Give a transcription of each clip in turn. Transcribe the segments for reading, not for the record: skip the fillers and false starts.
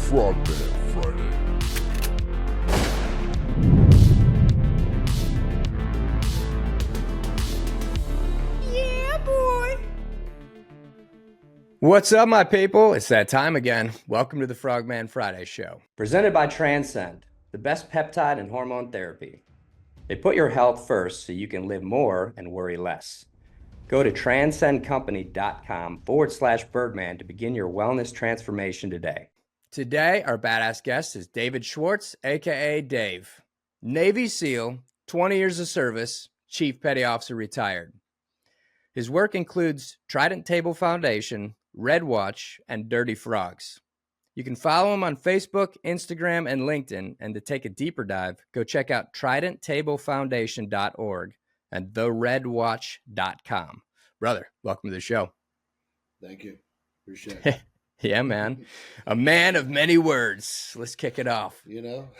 Frogman Friday. Yeah, boy. What's up, my people? It's that time again. Welcome to the Frogman Friday show. Presented by Transcend, the best peptide and hormone therapy. They put your health first so you can live more and worry less. Go to transcendcompany.com/Birdman to begin your wellness transformation today. Today, our badass guest is David Swarts, aka Dave. Navy SEAL, 20 years of service, Chief Petty Officer retired. His work includes Trident Table Foundation, Red Watch, and Dirty Frogs. You can follow him on Facebook, Instagram, and LinkedIn. And to take a deeper dive, go check out TridentTableFoundation.org and TheRedWatch.com. Brother, welcome to the show. Thank you. Appreciate it. Yeah, man. A man of many words. Let's kick it off. You know?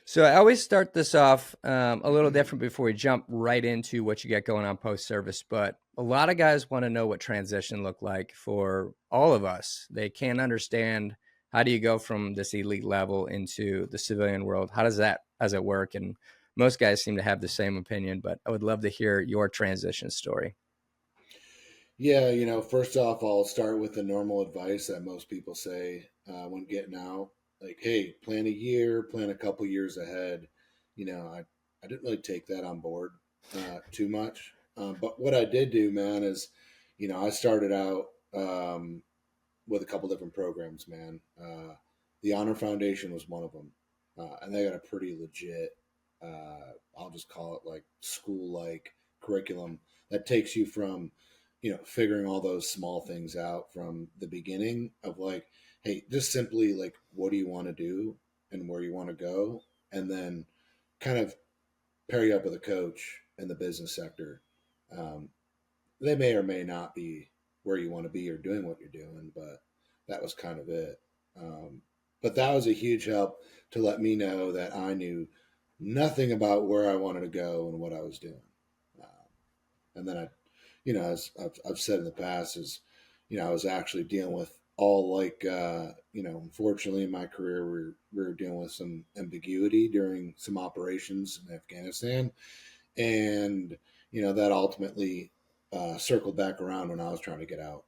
So I always start this off a little different before we jump right into what you got going on post-service. But a lot of guys want to know what transition looked like for all of us. They can't understand, how do you go from this elite level into the civilian world? How does it work? And most guys seem to have the same opinion, but I would love to hear your transition story. Yeah, first off, I'll start with the normal advice that most people say when getting out. Like, hey, plan a year, plan a couple years ahead. I didn't really take that on board too much. But what I did do, man, is, I started out with a couple different programs, man. The Honor Foundation was one of them. And they got a pretty legit, I'll just call it like school-like curriculum that takes you from, figuring all those small things out from the beginning of like, hey, just simply like, what do you want to do and where you want to go? And then kind of pair you up with a coach in the business sector. They may or may not be where you want to be or doing what you're doing, but that was kind of it. But that was a huge help to let me know that I knew nothing about where I wanted to go and what I was doing. And then as I've said in the past, I was actually dealing with all like, unfortunately in my career, we were dealing with some ambiguity during some operations in Afghanistan. And, that ultimately circled back around when I was trying to get out.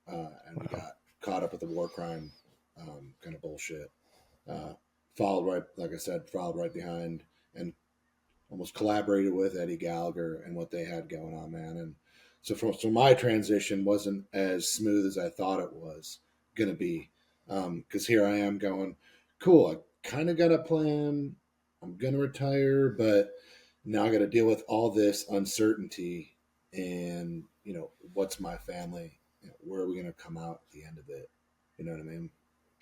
And we got caught up with the war crime kind of bullshit. Followed right behind and almost collaborated with Eddie Gallagher and what they had going on, man. And so my transition wasn't as smooth as I thought it was going to be. Because here I am going, cool, I kind of got a plan. I'm going to retire, but now I got to deal with all this uncertainty and, what's my family? Where are we going to come out at the end of it? You know what I mean?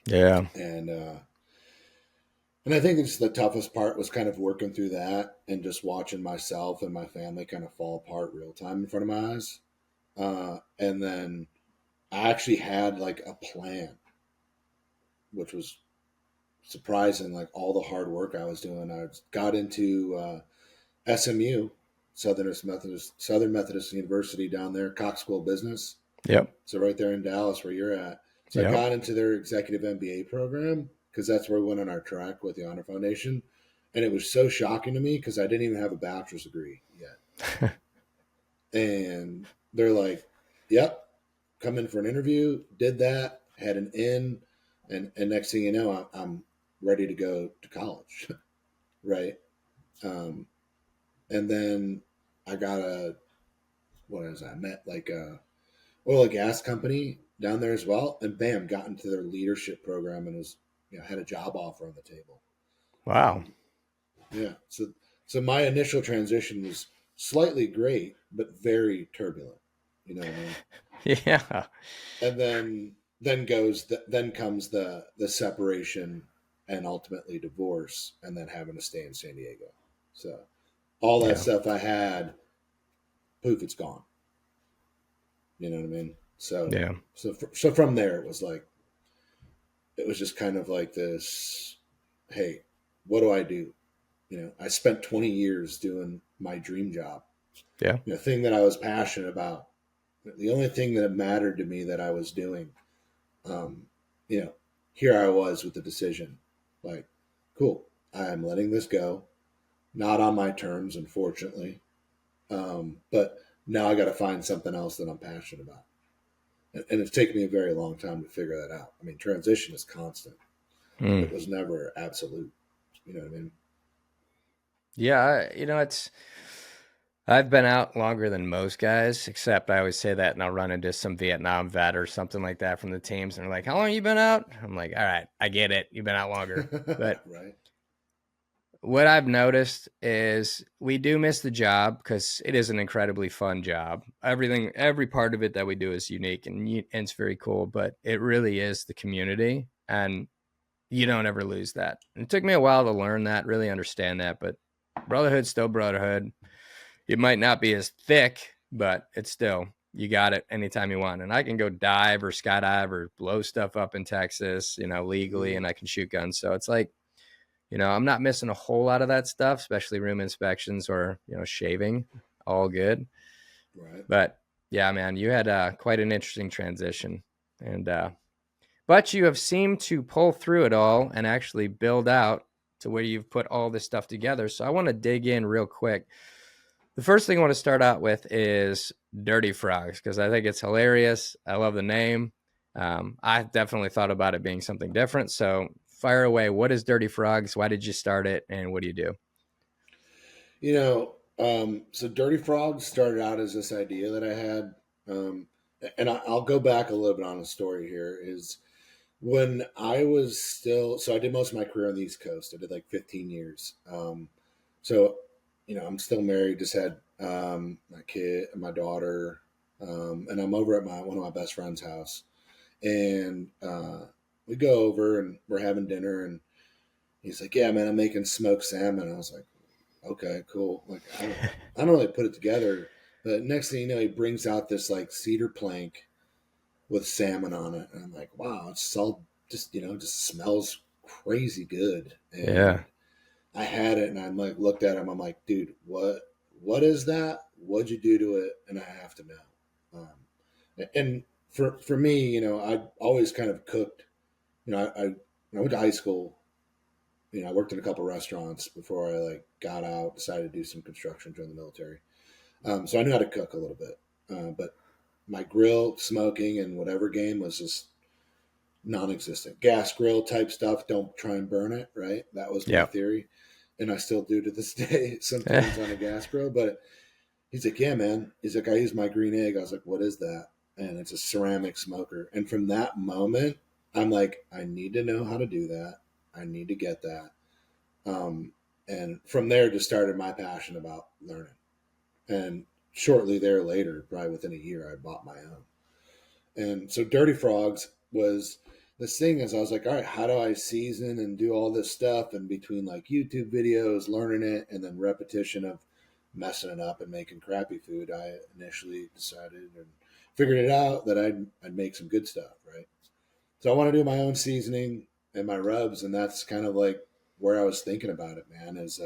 Yeah. And I think it's the toughest part was kind of working through that and just watching myself and my family kind of fall apart real time in front of my eyes. And then I actually had like a plan, which was surprising, like all the hard work I was doing. I got into SMU, Southern Methodist University down there, Cox School of Business. Yep. So right there in Dallas where you're at. So Yep. I got into their executive MBA program because that's where we went on our track with the Honor Foundation. And it was so shocking to me because I didn't even have a bachelor's degree yet. And they're like, yep, come in for an interview, did that, had an in, and next thing you know, I'm ready to go to college, right? And then I got met like a oil and gas company down there as well, and bam, got into their leadership program and was, had a job offer on the table. Wow. Yeah. So my initial transition was slightly great, but very turbulent. You know what I mean? Yeah. And then comes the separation and ultimately divorce, and then having to stay in San Diego. So all that stuff I had, poof, it's gone. You know what I mean? So Yeah. So from there, it was just kind of like this. Hey, what do I do? I spent 20 years doing my dream job. Yeah. Thing that I was passionate about. The only thing that mattered to me that I was doing. here I was with the decision, like, cool, I'm letting this go, not on my terms, unfortunately. But now I got to find something else that I'm passionate about. And it's taken me a very long time to figure that out. I mean, transition is constant. It was never absolute. You know what I mean? Yeah, I've been out longer than most guys, except I always say that and I'll run into some Vietnam vet or something like that from the teams. And they're like, how long you been out? I'm like, all right, I get it. You've been out longer. But right. What I've noticed is we do miss the job because it is an incredibly fun job. Every part of it that we do is unique and it's very cool, but it really is the community and you don't ever lose that. And it took me a while to learn that, really understand that, but brotherhood's still brotherhood. It might not be as thick, but it's still, you got it anytime you want. And I can go dive or skydive or blow stuff up in Texas, legally, and I can shoot guns. So it's like, I'm not missing a whole lot of that stuff, especially room inspections or, shaving, all good. Right. But yeah, man, you had quite an interesting transition. And, but you have seemed to pull through it all and actually build out to where you've put all this stuff together. So I want to dig in real quick. The first thing I want to start out with is Dirty Frogs, because I think it's hilarious. I love the name. I definitely thought about it being something different. So fire away. What is Dirty Frogs? Why did you start it? And what do you do? So Dirty Frogs started out as this idea that I had. And I'll go back a little bit on the story here is when I was still, so I did most of my career on the East Coast. I did like 15 years. So, I'm still married, just had my kid, my daughter, and I'm over at one of my best friend's house. And we go over and we're having dinner and he's like, yeah, man, I'm making smoked salmon. I was like, okay, cool. Like, I don't really put it together. But next thing you know, he brings out this like cedar plank with salmon on it. And I'm like, wow, it's all just smells crazy good. And Yeah. I had it and I'm like, looked at him. I'm like, dude, what is that? What'd you do to it? And I have to know. And for me, I always kind of cooked, I went to high school, I worked in a couple restaurants before I like got out, decided to do some construction during the military. So I knew how to cook a little bit. But my grill, smoking, and whatever game was just non-existent. Gas grill type stuff, don't try and burn it, right? That was my theory. And I still do to this day sometimes on a gas grill. But he's like, yeah, man. He's like, I use my green egg. I was like, what is that? And it's a ceramic smoker. And from that moment, I'm like, I need to know how to do that. I need to get that. And from there just started my passion about learning. And shortly there later, probably within a year, I bought my own. And so Dirty Frogs was this thing as I was like, all right, how do I season and do all this stuff? And between like YouTube videos, learning it, and then repetition of messing it up and making crappy food, I initially decided and figured it out that I'd make some good stuff, right? So I want to do my own seasoning and my rubs, and that's kind of like where I was thinking about it, man, is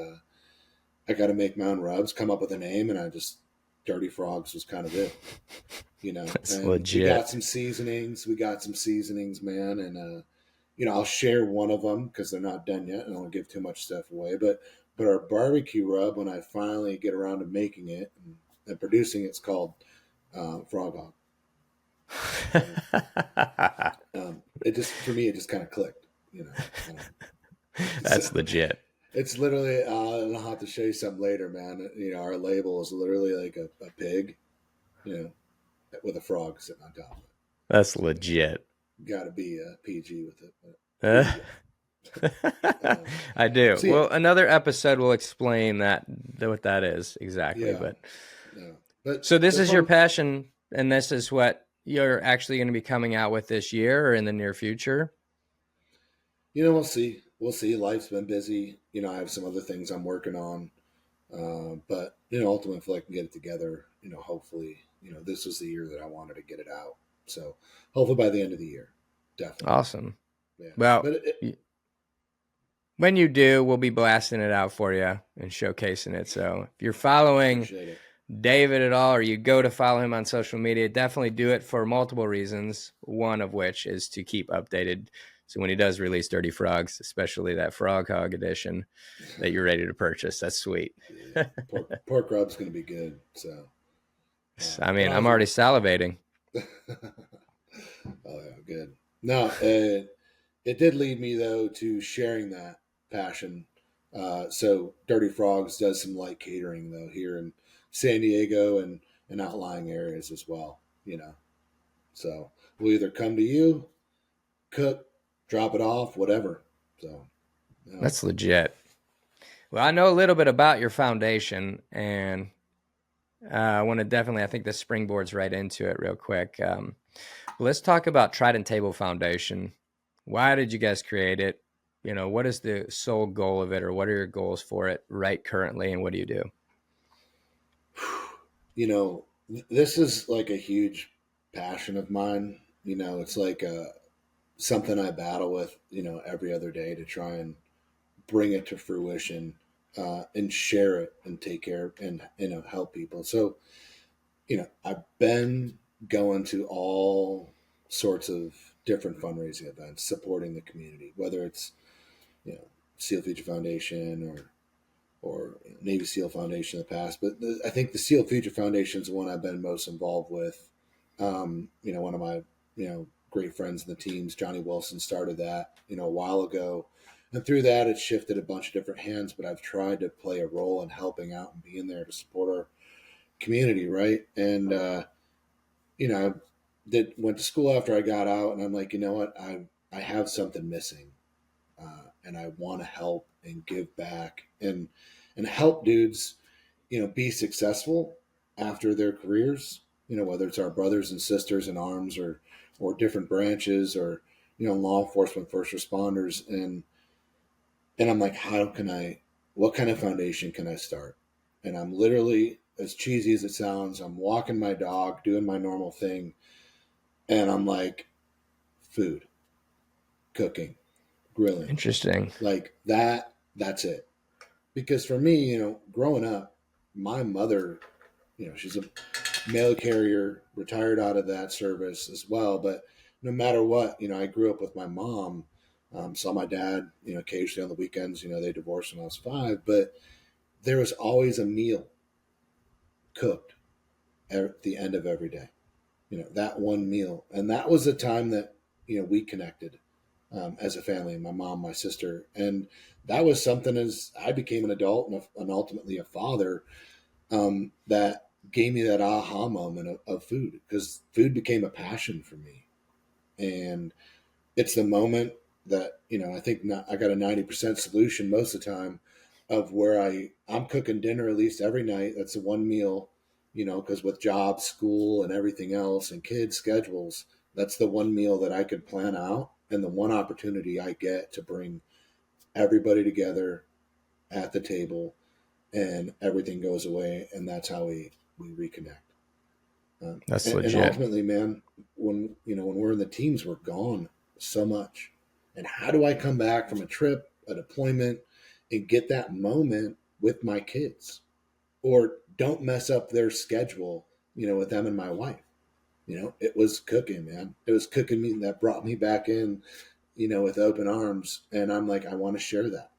I got to make my own rubs, come up with a name, and Dirty Frogs was kind of it, That's and legit. We got some seasonings, man. And, I'll share one of them because they're not done yet. I don't want to give too much stuff away, but our barbecue rub, when I finally get around to making it and producing it's called Frog Hog. For me, it just kind of clicked, That's legit. It's literally, I'll have to show you something later, man. Our label is literally like a pig, with a frog sitting on top of it. That's legit. Got to be PG with it. I do. So, well, another episode will explain what that is exactly. Yeah, but so this is your passion, and this is what you're actually going to be coming out with this year or in the near future? We'll see. Life's been busy. I have some other things I'm working on. But, ultimately, if I can get it together, hopefully, this was the year that I wanted to get it out. So hopefully by the end of the year, definitely. Awesome. Yeah. Well, when you do, we'll be blasting it out for you and showcasing it. So if you're following David at all, or you go to follow him on social media, definitely do it for multiple reasons. One of which is to keep updated. So when he does release Dirty Frogs, especially that Frog Hog edition that you're ready to purchase, that's sweet. Yeah, pork rub's going to be good. So, I but mean, I I'm was, already salivating. oh yeah, good. No, it did lead me though to sharing that passion. So Dirty Frogs does some light catering though here in San Diego and outlying areas as well. So we'll either come to you, cook, drop it off, whatever. So That's legit. Well, I know a little bit about your foundation, and I want to I think this springboards right into it real quick. Let's talk about Trident Table Foundation. Why did you guys create it? What is the sole goal of it, or what are your goals for it right currently, and what do you do? This is like a huge passion of mine. It's like something I battle with, every other day to try and bring it to fruition and share it and take care and help people. So I've been going to all sorts of different fundraising events, supporting the community, whether it's SEAL Future Foundation or Navy SEAL Foundation in the past. But I think the SEAL Future Foundation is the one I've been most involved with. One of my great friends in the teams, Johnny Wilson, started that a while ago. And through that, it's shifted a bunch of different hands, but I've tried to play a role in helping out and being there to support our community, right? And I went to school after I got out, and I'm like, you know what, I have something missing, and I want to help and give back and help dudes, be successful after their careers. Whether it's our brothers and sisters in arms or different branches or law enforcement, first responders, and I'm like, what kind of foundation can I start? And I'm literally, as cheesy as it sounds, I'm walking my dog, doing my normal thing. And I'm like, food, cooking, grilling. Interesting. Like that's it. Because for me, growing up, my mother, she's a mail carrier, retired out of that service as well. But no matter what, I grew up with my mom. Saw my dad, occasionally on the weekends. They divorced when I was 5, but there was always a meal cooked at the end of every day. That one meal, and that was the time that we connected as a family. My mom, my sister, and that was something as I became an adult and ultimately a father that gave me that aha moment of food, because food became a passion for me. And it's the moment that I think I got a 90% solution most of the time of where I'm cooking dinner at least every night. That's the one meal, because with job, school, and everything else, and kids' schedules, that's the one meal that I could plan out, and the one opportunity I get to bring everybody together at the table, and everything goes away, and that's how we reconnect. That's And legit. ultimately, man, when we're in the teams, we're gone so much. And how do I come back from a trip, a deployment, and get that moment with my kids, or don't mess up their schedule, with them and my wife? It was cooking, man. It was cooking me that brought me back in, with open arms. And I'm like, I want to share that.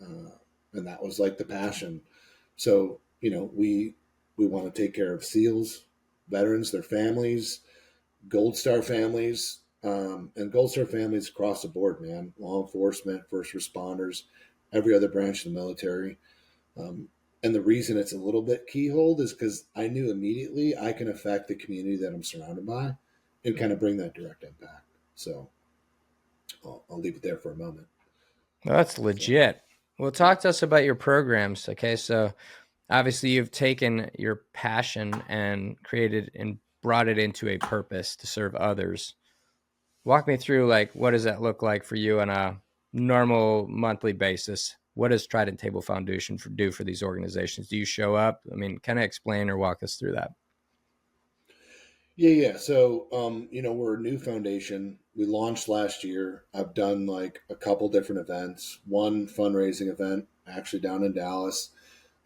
And that was like the passion. So, we want to take care of SEALs, veterans, their families, Gold Star families, and Gold Star families across the board, man. Law enforcement, first responders, every other branch of the military. And the reason it's a little bit keyhole is because I knew immediately I can affect the community that I'm surrounded by and kind of bring that direct impact. So I'll leave it there for a moment. Well, that's legit. Well, talk to us about your programs. Okay, so obviously you've taken your passion and created and brought it into a purpose to serve others. Walk me through, like, what does that look like for you on a normal monthly basis? What does Trident Table Foundation do for these organizations? Do you show up? I mean, kind of explain or walk us through that. Yeah. So, we're a new foundation. We launched last year. I've done like a couple different events. One fundraising event actually down in Dallas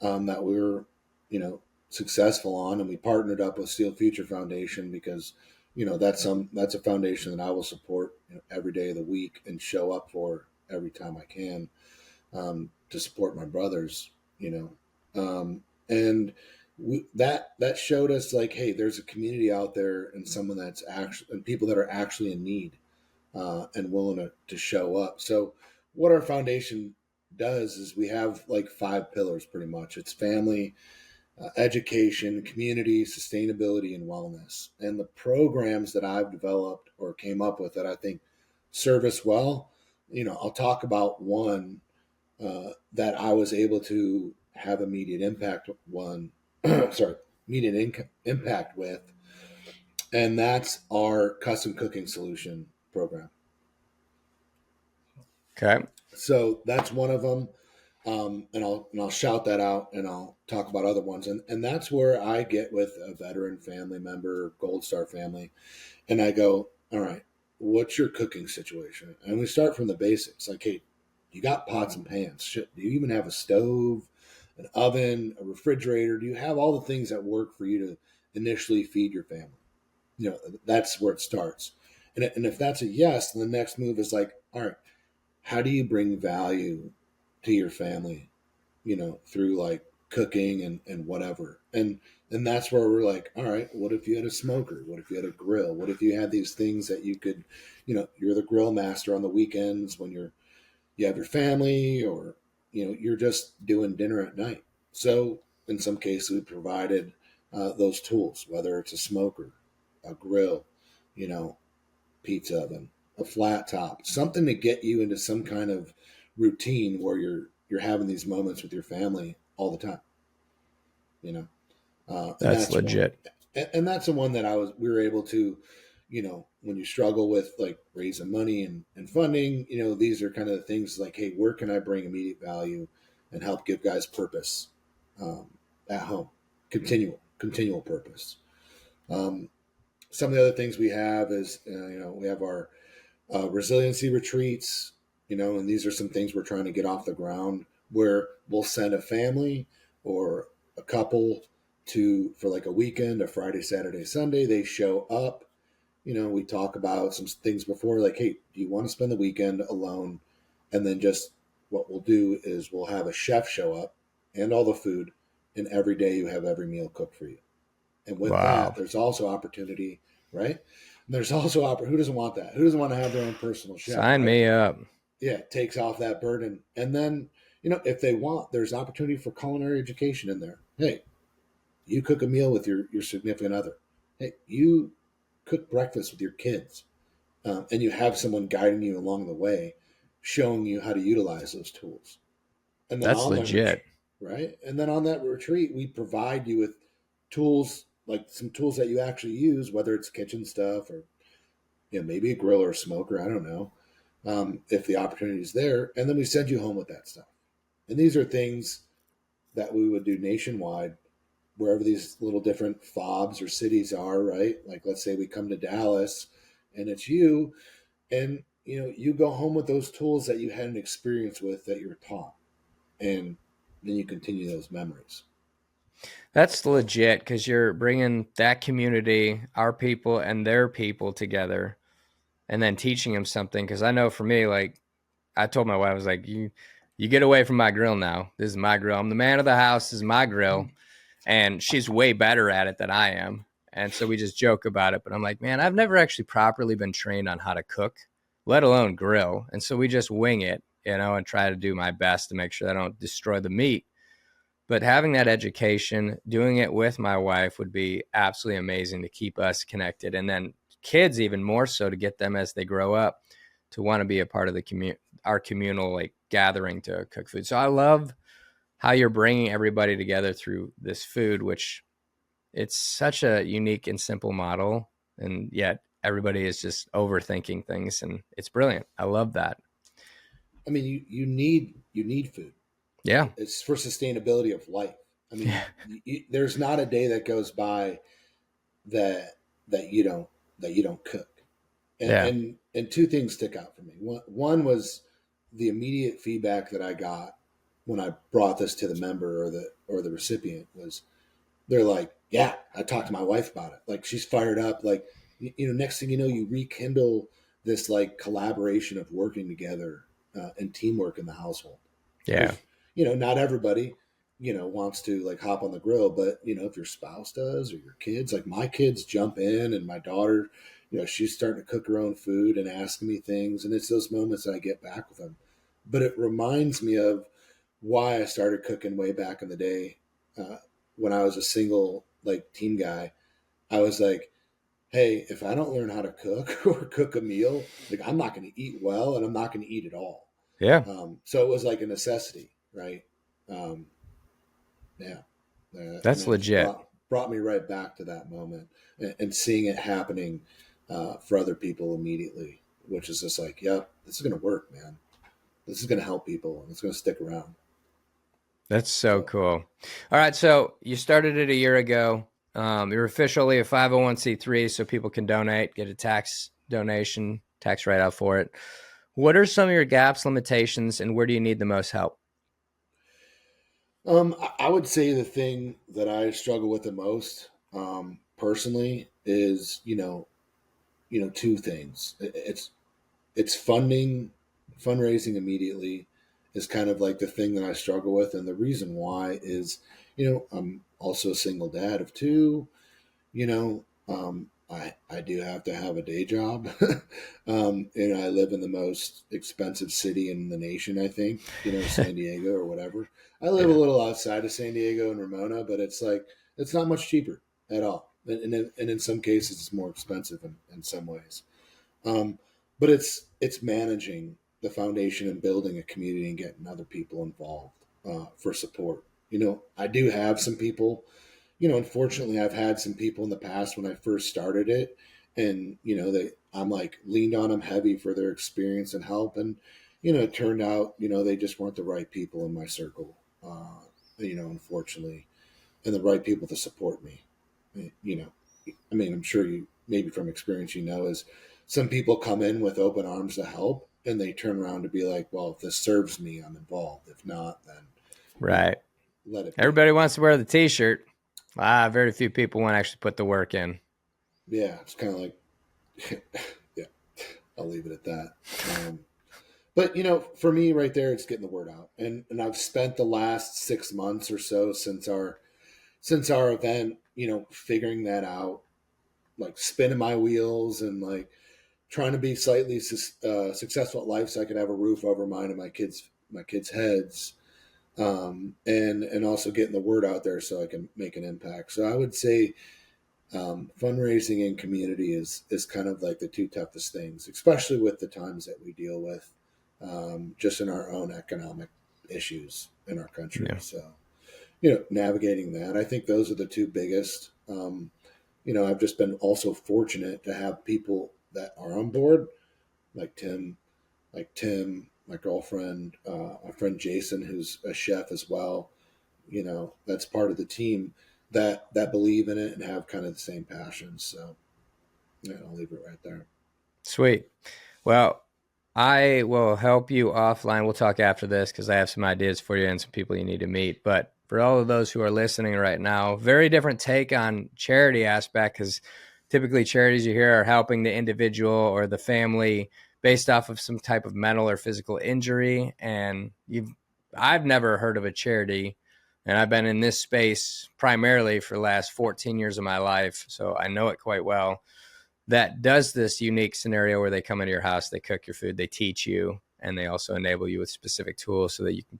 that we were, successful on, and we partnered up with Steel Future Foundation because, that's a foundation that I will support every day of the week and show up for every time I can, to support my brothers, and that showed us like, hey, there's a community out there and someone that's actually, and people that are actually in need, and willing to show up. So what our foundation does is we have like 5 pillars pretty much. It's family, education, community, sustainability, and wellness. And the programs that I've developed or came up with that I think serve us well, I'll talk about one that I was able to have immediate impact impact with, and that's our custom cooking solution program. Okay. So that's one of them. And I'll shout that out, and I'll talk about other ones. And that's where I get with a veteran family member, Gold Star family, and I go, all right, what's your cooking situation? And we start from the basics. Like, hey, you got pots and pans. Shit, do you even have a stove, an oven, a refrigerator? Do you have all the things that work for you to initially feed your family? That's where it starts. And if that's a yes, then the next move is like, all right, how do you bring value to your family, through like cooking and whatever. And that's where we're like, all right, what if you had a smoker? What if you had a grill? What if you had these things that you could, you're the grill master on the weekends when you have your family, or, you're just doing dinner at night. So in some cases we provided those tools, whether it's a smoker, a grill, you know, pizza oven, a flat top, something to get you into some kind of routine where you're having these moments with your family all the time. And That's legit. And that's the one that we were able to, when you struggle with like raising money and funding, these are kind of the things like, hey, where can I bring immediate value and help give guys purpose at home, continual purpose. Some of the other things we have is, we have our resiliency retreats, and these are some things we're trying to get off the ground, where we'll send a family or a couple for like a weekend, a Friday, Saturday, Sunday. They show up. We talk about some things before, like, hey, do you want to spend the weekend alone? And then just what we'll do is we'll have a chef show up and all the food, and every day you have every meal cooked for you. And with that, there's also opportunity, right? And there's also who doesn't want that? Who doesn't want to have their own personal chef? Sign me up. Yeah, it takes off that burden. And then, if they want, there's opportunity for culinary education in there. Hey, you cook a meal with your significant other. Hey, you cook breakfast with your kids, and you have someone guiding you along the way, showing you how to utilize those tools. And then that's legit, right? And then on that retreat, we provide you with tools, like some tools that you actually use, whether it's kitchen stuff or maybe a grill or a smoker. I don't know, if the opportunity is there, and then we send you home with that stuff. And these are things that we would do nationwide, wherever these little different FOBs or cities are, right? Like, let's say we come to Dallas and it's you, and you go home with those tools that you had an experience with, that you were taught, and then you continue those memories. That's legit, because you're bringing that community, our people and their people together, and then teaching them something. Because I know for me, like, I told my wife, I was like, you get away from my grill now. This is my grill. I'm the man of the house. This is my grill. And she's way better at it than I am. And so we just joke about it. But I'm like, man, I've never actually properly been trained on how to cook, let alone grill. And so we just wing it, and try to do my best to make sure I don't destroy the meat. But having that education, doing it with my wife, would be absolutely amazing to keep us connected. And then kids even more so, to get them as they grow up to want to be a part of our communal like gathering to cook food. So I love how you're bringing everybody together through this food, which it's such a unique and simple model. And yet everybody is just overthinking things, and it's brilliant. I love that. I mean, you need food. Yeah. It's for sustainability of life. I mean, there's not a day that goes by that you don't cook. And two things stick out for me. One was the immediate feedback that I got when I brought this to the member or the recipient was, they're like, yeah, I talked to my wife about it. Like she's fired up. Like, next thing you know, you rekindle this like collaboration of working together and teamwork in the household. Yeah. Because, not everybody, wants to like hop on the grill, but if your spouse does or your kids, like my kids jump in and my daughter, she's starting to cook her own food and asking me things. And it's those moments that I get back with them. But it reminds me of why I started cooking way back in the day. When I was a single like team guy, I was like, hey, if I don't learn how to cook or cook a meal, like I'm not going to eat well and I'm not going to eat at all. Yeah. So it was like a necessity, right? Um, yeah. That's And that just legit. brought me right back to that moment and seeing it happening for other people immediately, which is just like, yep, this is going to work, man. This is going to help people and it's going to stick around. That's so cool. All right. So you started it a year ago. You're officially a 501c3, so people can donate, get a tax donation, tax write-off for it. What are some of your gaps, limitations, and where do you need the most help? I would say the thing that I struggle with the most, personally, is two things. It's fundraising immediately is kind of like the thing that I struggle with, and the reason why is, I'm also a single dad of two. I do have to have a day job. I live in the most expensive city in the nation, I think, San Diego or whatever. I live a little outside of San Diego and Ramona, but it's like, it's not much cheaper at all. And in some cases, it's more expensive in some ways. Um, but it's managing the foundation and building a community and getting other people involved for support. I do have some people, unfortunately, I've had some people in the past when I first started it, and I'm like leaned on them heavy for their experience and help, and it turned out they just weren't the right people in my circle, unfortunately, and the right people to support me. I mean, I'm sure you maybe from experience is some people come in with open arms to help, and they turn around to be like, well, if this serves me, I'm involved. If not, then Right. let it be. Everybody wants to wear the t-shirt. Very few people want to actually put the work in. Yeah, it's kind of like, yeah, I'll leave it at that. But for me, right there, it's getting the word out, and I've spent the last 6 months or so since our event, figuring that out, like spinning my wheels and like trying to be slightly successful at life, so I could have a roof over mine and my kids' heads, and also getting the word out there so I can make an impact. So I would say fundraising and community is kind of like the two toughest things, especially with the times that we deal with, just in our own economic issues in our country. Yeah. So, navigating that, I think those are the two biggest. I've just been also fortunate to have people that are on board, like Tim, my girlfriend, my friend Jason, who's a chef as well. That's part of the team that believe in it and have kind of the same passions. So, I'll leave it right there. Sweet. Well, I will help you offline. We'll talk after this because I have some ideas for you and some people you need to meet. But for all of those who are listening right now, very different take on charity aspect, because typically charities you hear are helping the individual or the family based off of some type of mental or physical injury. And I've never heard of a charity, and I've been in this space primarily for the last 14 years of my life, so I know it quite well, that does this unique scenario where they come into your house, they cook your food, they teach you, and they also enable you with specific tools so that you can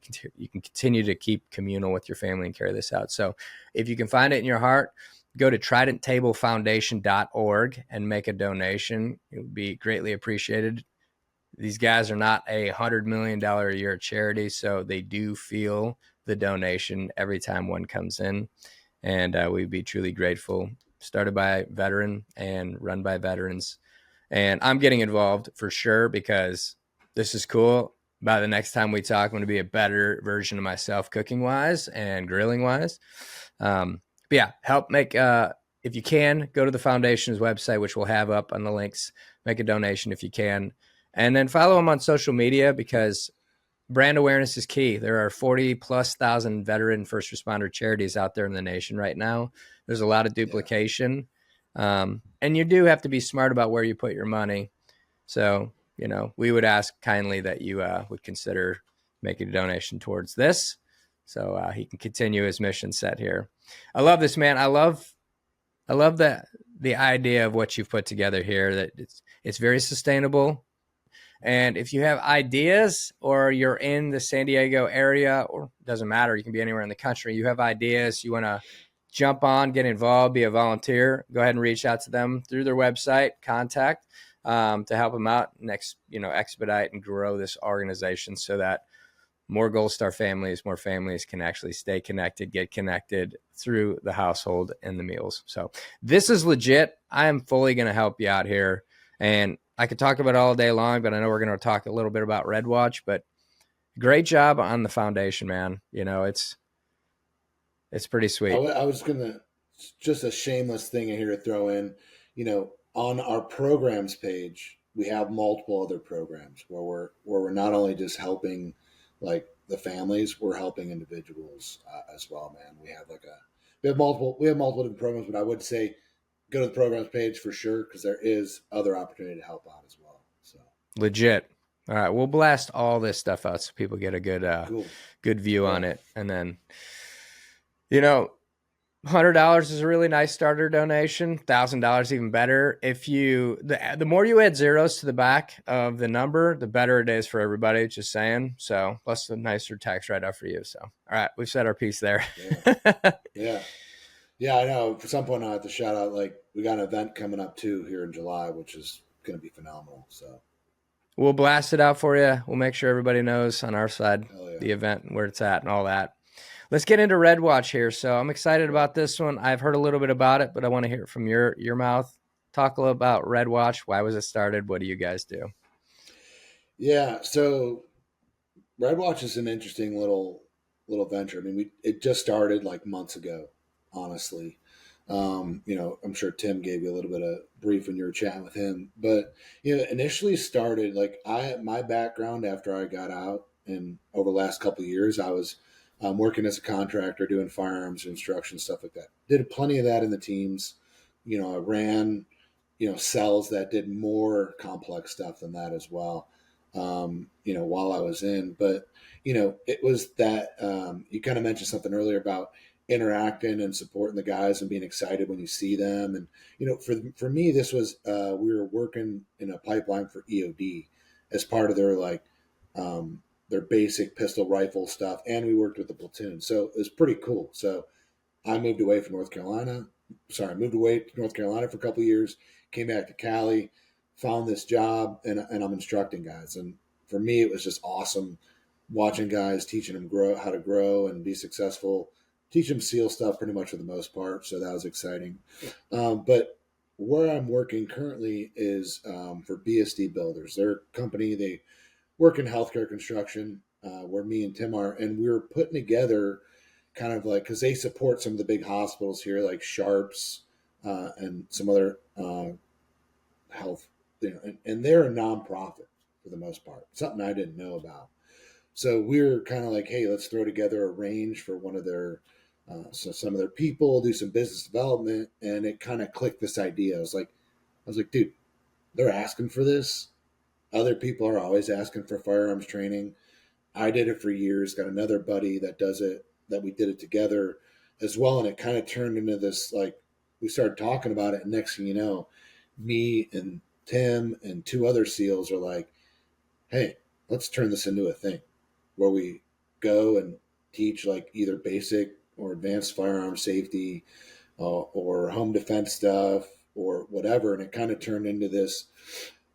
continue to keep communal with your family and carry this out. So if you can find it in your heart, go to TridentTableFoundation.org and make a donation. It would be greatly appreciated. These guys are not $100 million a year charity, so they do feel the donation every time one comes in, and we'd be truly grateful. Started by a veteran and run by veterans. And I'm getting involved for sure because this is cool. By the next time we talk, I'm going to be a better version of myself cooking wise and grilling wise. But yeah, help make, if you can, go to the foundation's website, which we'll have up on the links, make a donation if you can. And then follow them on social media, because brand awareness is key. There are 40 plus thousand veteran first responder charities out there in the nation right now. There's a lot of duplication. And you do have to be smart about where you put your money. So, we would ask kindly that you would consider making a donation towards this so he can continue his mission set here. I love this, man. I love the idea of what you've put together here, that it's very sustainable. And if you have ideas or you're in the San Diego area, or doesn't matter, you can be anywhere in the country, you have ideas, you want to jump on, get involved, be a volunteer, go ahead and reach out to them through their website, contact to help them out, expedite and grow this organization so that more Gold Star families, more families can actually stay connected, get connected through the household and the meals. So this is legit. I am fully going to help you out here. And I could talk about it all day long, but I know we're going to talk a little bit about Red Watch, but great job on the foundation, man. It's pretty sweet. I was going to, just a shameless thing here to throw in, on our programs page, we have multiple other programs where we're not only just helping like the families, we're helping individuals as well, man. We have multiple different programs, but I would say go to the programs page for sure, because there is other opportunity to help out as well. So legit. All right, we'll blast all this stuff out so people get a good view on it, and then $100 is a really nice starter donation. $1,000 even better. If the more you add zeros to the back of the number, the better it is for everybody. Just saying. So plus the nicer tax write-off for you. So all right, we've said our piece there. Yeah, I know. For some point, I have to shout out, like, we got an event coming up too here in July, which is going to be phenomenal. So we'll blast it out for you. We'll make sure everybody knows on our side the event and where it's at and all that. Let's get into Red Watch here. So I'm excited about this one. I've heard a little bit about it, but I want to hear it from your mouth. Talk a little about Red Watch. Why was it started? What do you guys do? Yeah, so Red Watch is an interesting little venture. I mean, it just started like months ago, honestly. I'm sure Tim gave you a little bit of brief when you were chatting with him, but initially started like my background after I got out, and over the last couple of years, I was working as a contractor, doing firearms instruction, stuff like that. Did plenty of that in the teams. I ran, cells that did more complex stuff than that as well. While I was in, but it was that you kind of mentioned something earlier about interacting and supporting the guys and being excited when you see them. And for me, this was we were working in a pipeline for EOD as part of their basic pistol rifle stuff, and we worked with the platoon, so it was pretty cool. So I moved away to North Carolina for a couple of years, came back to Cali, found this job, and I'm instructing guys. And for me, it was just awesome watching guys, teaching them how to grow and be successful, teach them SEAL stuff pretty much for the most part. So that was exciting. But where I'm working currently is for BSD Builders. They're a company, they work in healthcare construction, where me and Tim are, and we were putting together kind of like, because they support some of the big hospitals here, like Sharps and some other health, and they're a nonprofit for the most part, something I didn't know about. So we're kind of like, hey, let's throw together a range for one of their, some of their people, do some business development, and it kind of clicked this idea. I was like, dude, they're asking for this. Other people are always asking for firearms training. I did it for years. Got another buddy that does it, that we did it together as well. And it kind of turned into this, like, we started talking about it. And next thing you know, me and Tim and two other SEALs are like, hey, let's turn this into a thing where we go and teach like either basic or advanced firearm safety or home defense stuff or whatever. And it kind of turned into this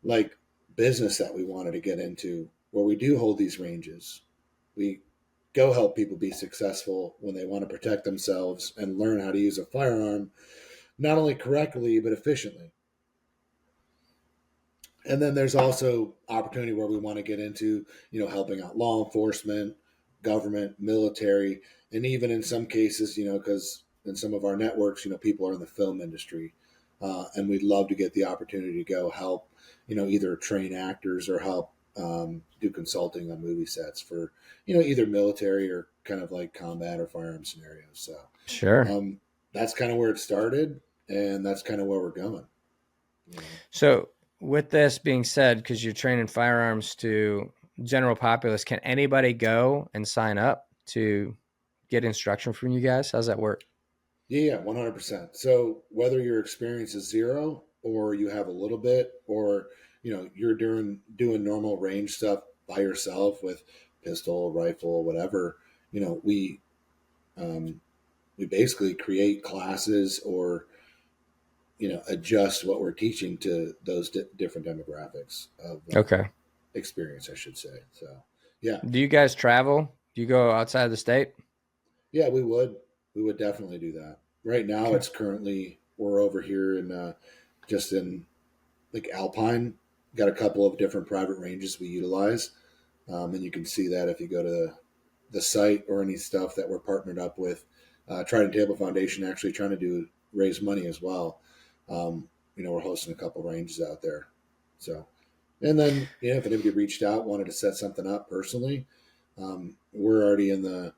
like business that we wanted to get into, where we do hold these ranges. We go help people be successful when they want to protect themselves and learn how to use a firearm, not only correctly, but efficiently. And then there's also opportunity where we want to get into, helping out law enforcement, government, military, and even in some cases, because in some of our networks, people are in the film industry, and we'd love to get the opportunity to go help, either train actors or help do consulting on movie sets for, either military or kind of like combat or firearm scenarios. So Sure. That's kind of where it started, and that's kind of where we're going. So with this being said, because you're training firearms to general populace, can anybody go and sign up to get instruction from you guys? How's that work? Yeah, 100%. So whether your experience is zero or you have a little bit, or you're doing normal range stuff by yourself with pistol, rifle, whatever, we basically create classes or adjust what we're teaching to those different demographics of experience, I should say. So yeah. Do you guys travel? Do you go outside the state? Yeah, we would definitely do that. Right now, it's currently, we're over here in just in like Alpine. Got a couple of different private ranges we utilize, and you can see that if you go to the site or any stuff that we're partnered up with. Trident Table Foundation actually trying to raise money as well. We're hosting a couple ranges out there. So, and then if anybody reached out, wanted to set something up personally, we're already in the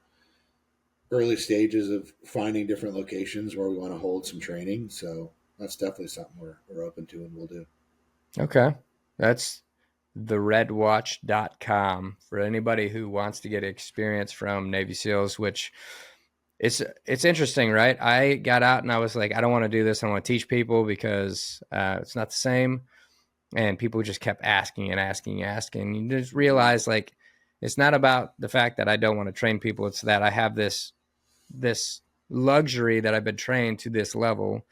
early stages of finding different locations where we want to hold some training. So that's definitely something we're open to and we'll do. Okay. That's theredwatch.com for anybody who wants to get experience from Navy SEALs, which it's interesting, right? I got out and I was like, I don't want to do this. I want to teach people because it's not the same. And people just kept asking and asking and asking. You just realize like, it's not about the fact that I don't want to train people. It's that I have this luxury that I've been trained to this level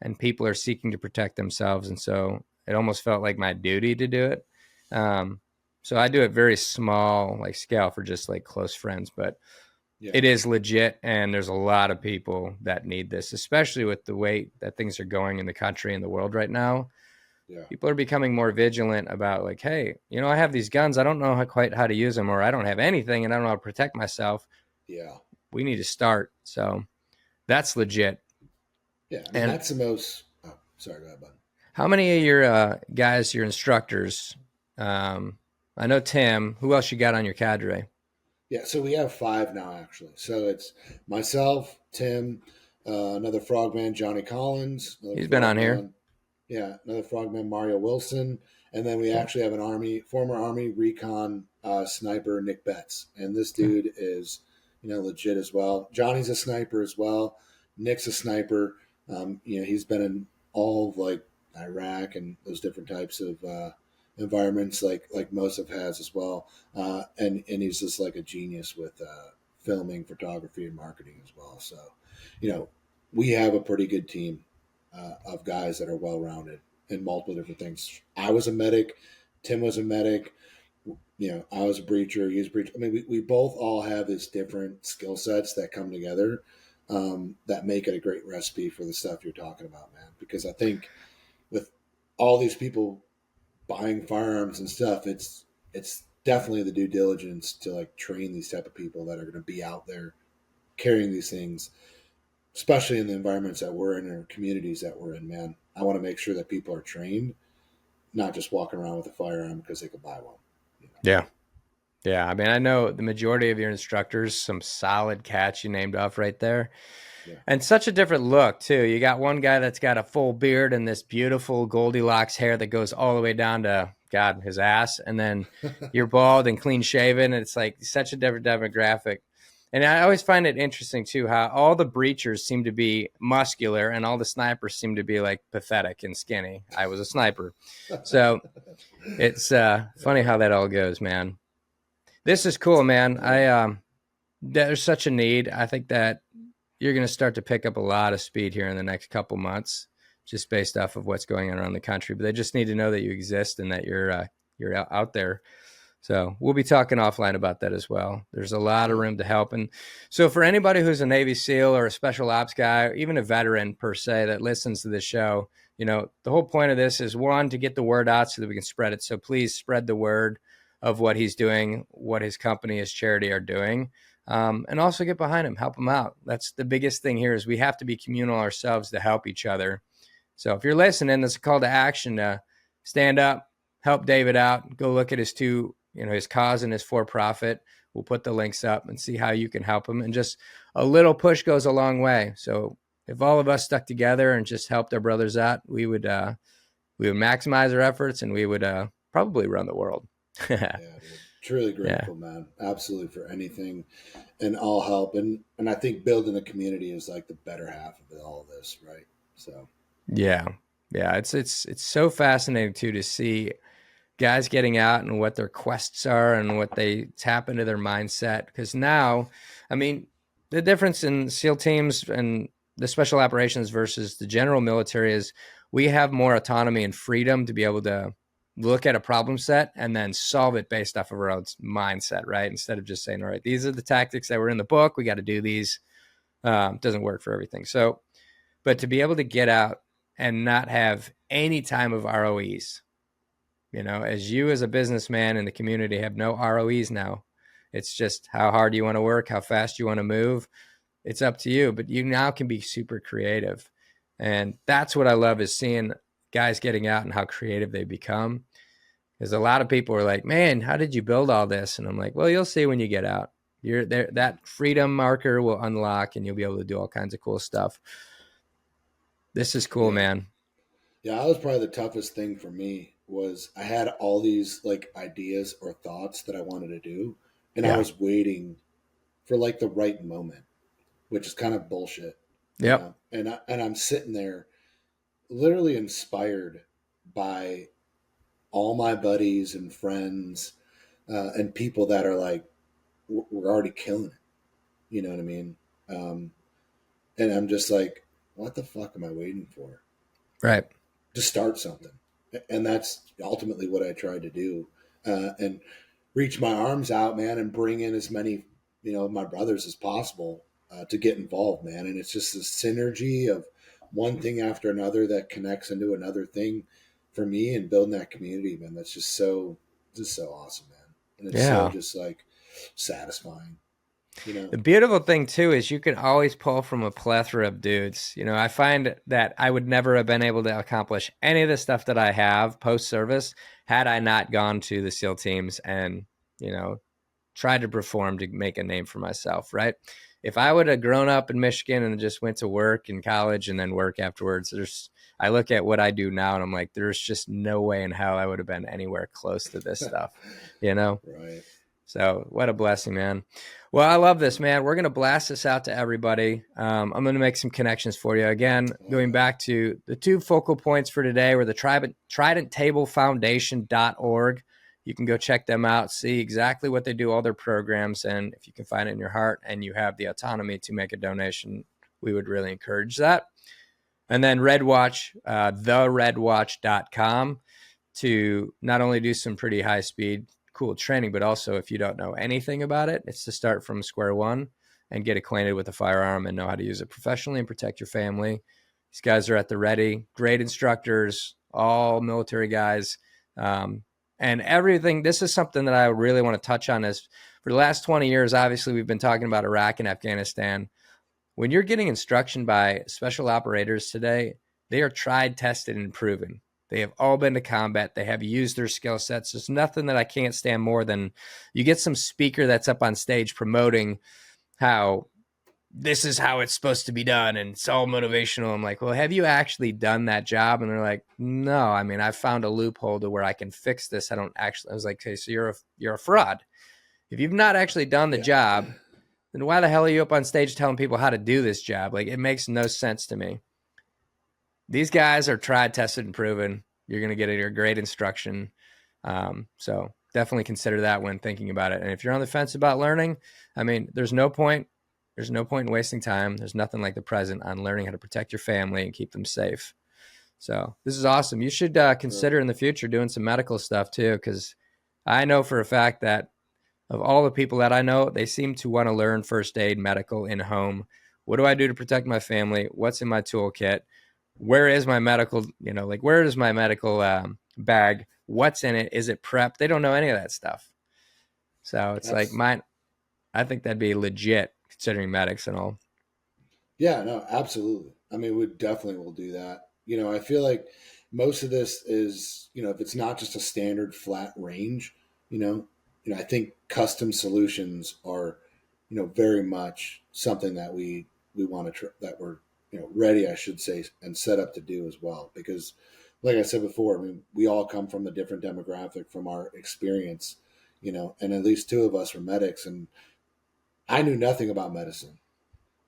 and people are seeking to protect themselves. And so it almost felt like my duty to do it. So I do it very small, like scale for just like close friends, but it is legit. And there's a lot of people that need this, especially with the way that things are going in the country and the world right now. Yeah. People are becoming more vigilant about like, hey, I have these guns. I don't know quite how to use them, or I don't have anything and I don't know how to protect myself. Yeah. We need to start. So that's legit. Yeah. And that's the most, sorry, go ahead, bud. How many of your guys, your instructors, I know Tim, who else you got on your cadre? Yeah. So we have 5 now, actually. So it's myself, Tim, another Frogman, Johnny Collins. He's been on here. Yeah, another Frogman, Mario Wilson, and then we actually have former Army recon sniper, Nick Betts, and this dude is, legit as well. Johnny's a sniper as well. Nick's a sniper. He's been in all of like Iraq and those different types of environments, like Mosif has as well, and he's just like a genius with filming, photography, and marketing as well. So, we have a pretty good team. Of guys that are well-rounded in multiple different things. I was a medic. Tim was a medic. I was a breacher. He was a breacher. I mean, we both all have these different skill sets that come together that make it a great recipe for the stuff you're talking about, man. Because I think with all these people buying firearms and stuff, it's definitely the due diligence to like train these type of people that are going to be out there carrying these things, especially in the environments that we're in or communities that we're in, man. I want to make sure that people are trained, not just walking around with a firearm because they could buy one. Yeah. Yeah. I mean, I know the majority of your instructors, some solid cats you named off right there. Yeah. And such a different look, too. You got one guy that's got a full beard and this beautiful Goldilocks hair that goes all the way down to, God, his ass. And then you're bald and clean shaven. And it's like such a different demographic. And I always find it interesting, too, how all the breachers seem to be muscular and all the snipers seem to be like pathetic and skinny. I was a sniper. So it's funny how that all goes, man. This is cool, man. There's such a need. I think that you're going to start to pick up a lot of speed here in the next couple months, just based off of what's going on around the country. But they just need to know that you exist and that you're out there. So we'll be talking offline about that as well. There's a lot of room to help. And so for anybody who's a Navy SEAL or a special ops guy, or even a veteran per se that listens to this show, the whole point of this is, one, to get the word out so that we can spread it. So please spread the word of what he's doing, what his company, his charity are doing, and also get behind him, help him out. That's the biggest thing here is we have to be communal ourselves to help each other. So if you're listening, that's a call to action to stand up, help David out, go look at his his cause and his for-profit. We'll put the links up and see how you can help him. And just a little push goes a long way. So if all of us stuck together and just helped our brothers out, we would maximize our efforts, and we would probably run the world. Yeah, dude. Truly grateful, man. Absolutely, for anything and all help. And I think building a community is like the better half of all of this, right? So yeah. It's so fascinating too to see guys getting out and what their quests are and what they tap into their mindset. Because now, I mean, the difference in SEAL teams and the special operations versus the general military is we have more autonomy and freedom to be able to look at a problem set and then solve it based off of our own mindset, right? Instead of just saying, all right, these are the tactics that were in the book, we got to do these. Doesn't work for everything. So, but to be able to get out and not have any time of ROEs, as you as a businessman in the community have no ROEs now. It's just how hard you want to work, how fast you want to move. It's up to you, but you now can be super creative. And that's what I love, is seeing guys getting out and how creative they become. Because a lot of people are like, man, how did you build all this? And I'm like, well, you'll see when you get out. You're there, that freedom marker will unlock and you'll be able to do all kinds of cool stuff. This is cool, man. Yeah, that was probably the toughest thing for me. Was I had all these like ideas or thoughts that I wanted to do, and I was waiting for like the right moment, which is kind of bullshit. Yep. And I'm sitting there literally inspired by all my buddies and friends and people that are like, we're already killing it. You know what I mean? And I'm just like, what the fuck am I waiting for? Right. To start something. And that's ultimately what I tried to do. And reach my arms out, man, and bring in as many, my brothers as possible to get involved, man. And it's just the synergy of one thing after another that connects into another thing for me, and building that community, man. That's just so awesome, man. And it's so just like satisfying. The beautiful thing too is you can always pull from a plethora of dudes. I find that I would never have been able to accomplish any of the stuff that I have post-service had I not gone to the SEAL teams and, tried to perform to make a name for myself, right? If I would have grown up in Michigan and just went to work in college and then work afterwards, I look at what I do now and I'm like, there's just no way in hell I would have been anywhere close to this stuff, Right. So what a blessing, man. Well, I love this, man. We're going to blast this out to everybody. I'm going to make some connections for you. Again, going back to the two focal points for today were the Trident Table Foundation.org. You can go check them out, see exactly what they do, all their programs. And if you can find it in your heart and you have the autonomy to make a donation, we would really encourage that. And then Redwatch, theredwatch.com, to not only do some pretty high speed, cool training, but also if you don't know anything about it, it's to start from square one and get acquainted with a firearm and know how to use it professionally and protect your family. These guys are at the ready, great instructors, all military guys, and everything. This is something that I really want to touch on. Is for the last 20 years, obviously we've been talking about Iraq and Afghanistan. When you're getting instruction by special operators today, they are tried, tested, and proven. They have all been to combat. They have used their skill sets. There's nothing that I can't stand more than you get some speaker that's up on stage promoting how this is how it's supposed to be done and it's all motivational. I'm like, well, have you actually done that job? And they're like, no, I mean, I found a loophole to where I can fix this. I was like, okay, so you're a fraud. If you've not actually done the job, then why the hell are you up on stage telling people how to do this job? Like, it makes no sense to me. These guys are tried, tested, and proven. You're going to get your great instruction. So definitely consider that when thinking about it. And if you're on the fence about learning, I mean, there's no point in wasting time. There's nothing like the present on learning how to protect your family and keep them safe. So this is awesome. You should consider in the future doing some medical stuff too, because I know for a fact that of all the people that I know, they seem to want to learn first aid, medical, in home. What do I do to protect my family? What's in my toolkit? Where is my medical, where is my medical bag? What's in it? Is it prepped? They don't know any of that stuff. So it's I think that'd be legit considering medics and all. Yeah, no, absolutely. I mean, we definitely will do that. I feel like most of this is, if it's not just a standard flat range, I think custom solutions are, very much something that we want to that we're ready, I should say, and set up to do as well. Because, like I said before, I mean, we all come from a different demographic from our experience, and at least two of us were medics, and I knew nothing about medicine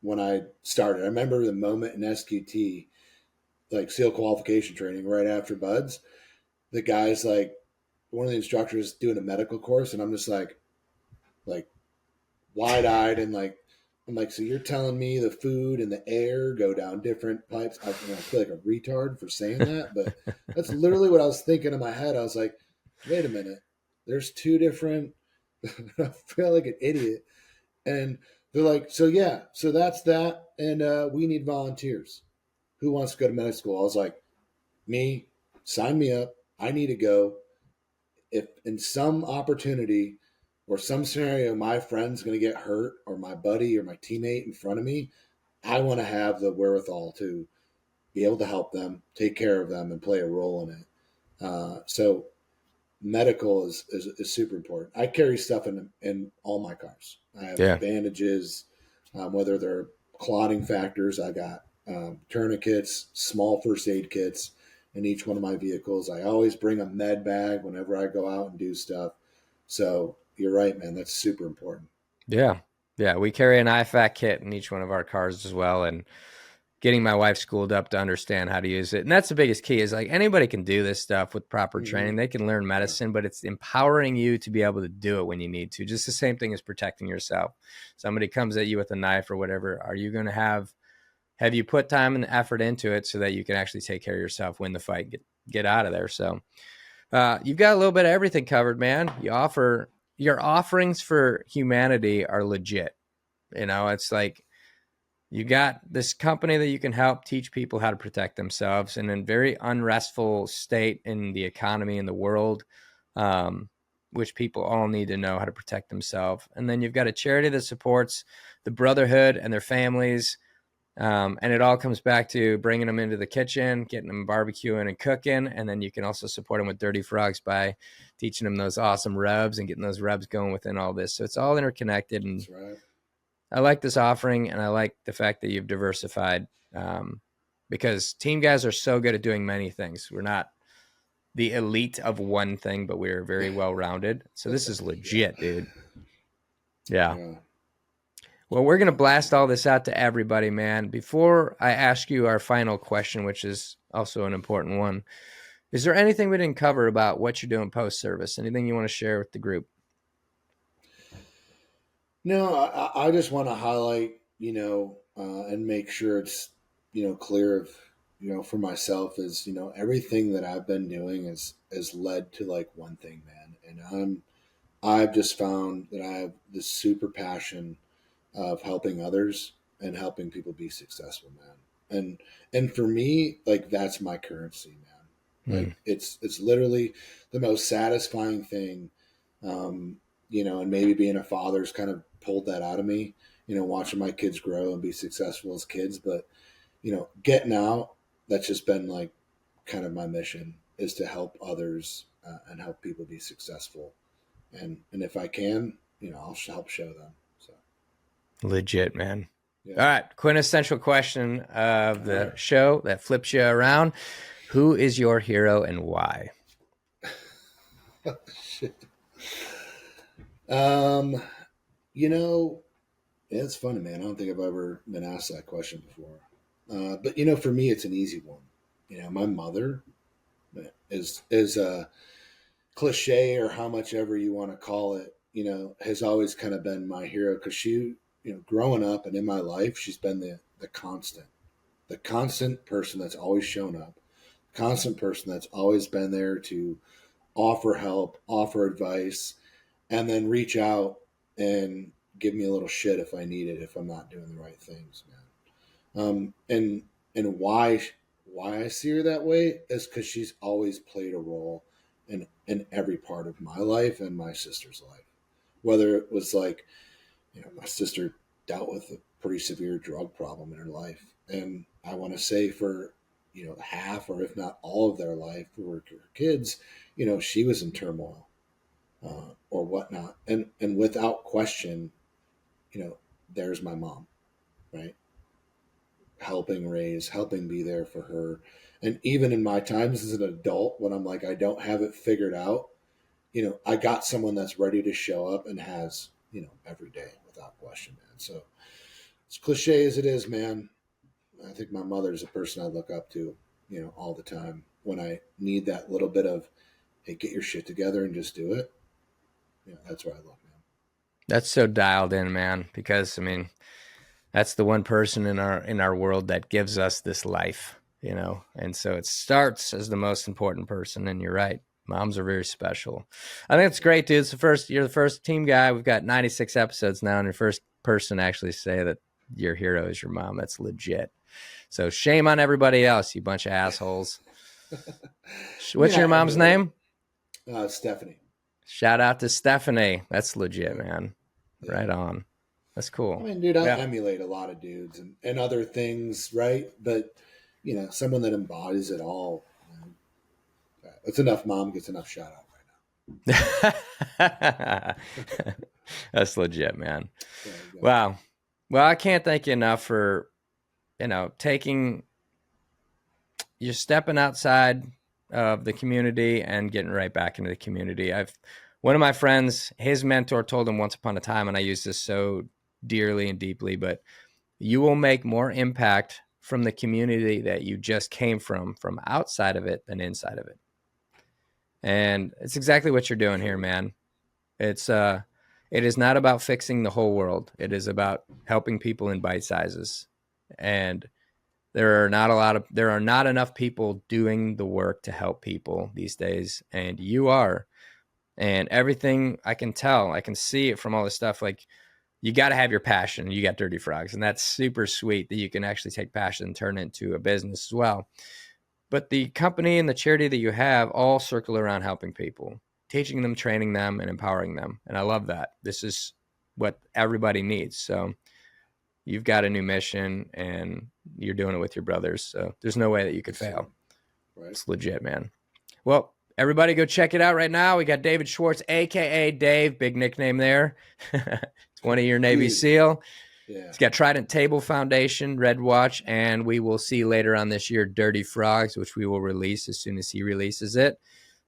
when I started. I remember the moment in SQT, like SEAL qualification training, right after Buds, the guy's like, one of the instructors doing a medical course, and I'm just like wide eyed and like, I'm like, so you're telling me the food and the air go down different pipes? I feel like a retard for saying that, but that's literally what I was thinking in my head. I was like, wait a minute, there's two different. I feel like an idiot, and they're like, so yeah, so that's that, and we need volunteers. Who wants to go to medical school? I was like, me, sign me up. I need to go. If in some opportunity or some scenario my friend's going to get hurt or my buddy or my teammate in front of me, I want to have the wherewithal to be able to help them, take care of them, and play a role in it. So medical is super important. I carry stuff in all my cars. I have Yeah. bandages, whether they're clotting factors. I got tourniquets, small first aid kits in each one of my vehicles. I always bring a med bag whenever I go out and do stuff. So you're right, man. That's super important. Yeah. Yeah. We carry an IFAC kit in each one of our cars as well. And getting my wife schooled up to understand how to use it. And that's the biggest key is like anybody can do this stuff with proper training. They can learn medicine, but it's empowering you to be able to do it when you need to. Just the same thing as protecting yourself. Somebody comes at you with a knife or whatever. Are you going to have you put time and effort into it so that you can actually take care of yourself, win the fight, get out of there? So you've got a little bit of everything covered, man. Your offerings for humanity are legit. It's like, you got this company that you can help teach people how to protect themselves in a very unrestful state in the economy in the world, which people all need to know how to protect themselves. And then you've got a charity that supports the brotherhood and their families. And it all comes back to bringing them into the kitchen, getting them barbecuing and cooking. And then you can also support them with Dirty Frogs by teaching them those awesome rubs and getting those rubs going within all this. So it's all interconnected. And That's right. I like this offering, and I like the fact that you've diversified, because team guys are so good at doing many things. We're not the elite of one thing, but we're very well-rounded. So this is legit, dude. Yeah. Well, we're going to blast all this out to everybody, man. Before I ask you our final question, which is also an important one, is there anything we didn't cover about what you're doing post-service? Anything you want to share with the group? No, I just want to highlight, and make sure it's, clear of, for myself is, everything that I've been doing has led to like one thing, man. And I've just found that I have this super passion of helping others and helping people be successful, man. And for me, like that's my currency, man. Like it's literally the most satisfying thing. And maybe being a father's kind of pulled that out of me, watching my kids grow and be successful as kids. But, getting out, that's just been like kind of my mission is to help others and help people be successful. And if I can, I'll help show them. So legit, man. Yeah. All right. Quintessential question of the show that flips you around. Who is your hero and why? Shit. It's funny, man. I don't think I've ever been asked that question before. But for me, it's an easy one. My mother is a cliche or how much ever you want to call it, has always kind of been my hero because she, growing up and in my life, she's been the constant person that's always shown up, constant person that's always been there to offer help, offer advice, and then reach out and give me a little shit if I need it, if I'm not doing the right things, man. And why I see her that way is because she's always played a role in every part of my life and my sister's life. Whether it was like, my sister dealt with a pretty severe drug problem in her life. And I want to say for half or if not all of their life were her kids, she was in turmoil or whatnot. And without question, there's my mom, right? Helping raise, helping be there for her. And even in my times as an adult, when I'm like, I don't have it figured out, I got someone that's ready to show up and has, every day without question, man. So as cliche as it is, man, I think my mother's a person I look up to, all the time when I need that little bit of, hey, get your shit together and just do it. That's where I look, man. That's so dialed in, man, because that's the one person in our world that gives us this life, and so it starts as the most important person. And you're right, moms are very special. I think it's great, dude. You're the first team guy. We've got 96 episodes now, and your first person to actually say that your hero is your mom. That's legit. So shame on everybody else, you bunch of assholes. What's your mom's name? Stephanie. Shout out to Stephanie. That's legit, man. Yeah. Right on. That's cool. Dude, I emulate a lot of dudes and other things, right? But, someone that embodies it all. It's enough. Mom gets enough shout out right now. That's legit, man. Yeah, wow. Well, I can't thank you enough for, you're stepping outside of the community and getting right back into the community. One of my friends, his mentor told him once upon a time, and I use this so dearly and deeply, but you will make more impact from the community that you just came from outside of it than inside of it. And it's exactly what you're doing here, man. It is not about fixing the whole world. It is about helping people in bite sizes. And there are not enough people doing the work to help people these days. And you are. And everything I can tell, I can see it from all this stuff. Like, you got to have your passion. You got Dirty Frogs. And that's super sweet that you can actually take passion and turn it into a business as well. But the company and the charity that you have all circle around helping people, teaching them, training them, and empowering them. And I love that. This is what everybody needs. So you've got a new mission and you're doing it with your brothers. So there's no way that you could fail. Right. It's legit, man. Well, everybody go check it out right now. We got David Swarts, a.k.a. Dave, big nickname there. It's one of your Navy SEAL. Yeah. It's got Trident Table Foundation, Red Watch, and we will see later on this year Dirty Frogs, which we will release as soon as he releases it.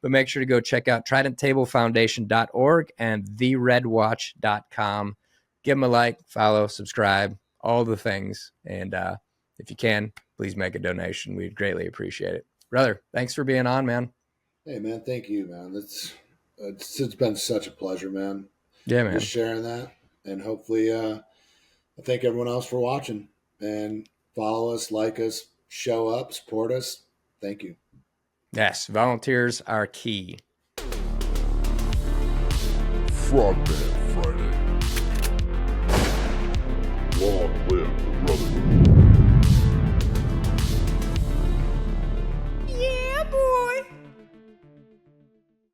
But make sure to go check out TridentTableFoundation.org and TheRedWatch.com. Give them a like, follow, subscribe, all the things. And if you can, please make a donation. We'd greatly appreciate it. Brother, thanks for being on, man. Hey, man, thank you, man. It's been such a pleasure, man. Yeah, man. Just sharing that. And hopefully, I thank everyone else for watching. And follow us, like us, show up, support us. Thank you. Yes, volunteers are key. Frogman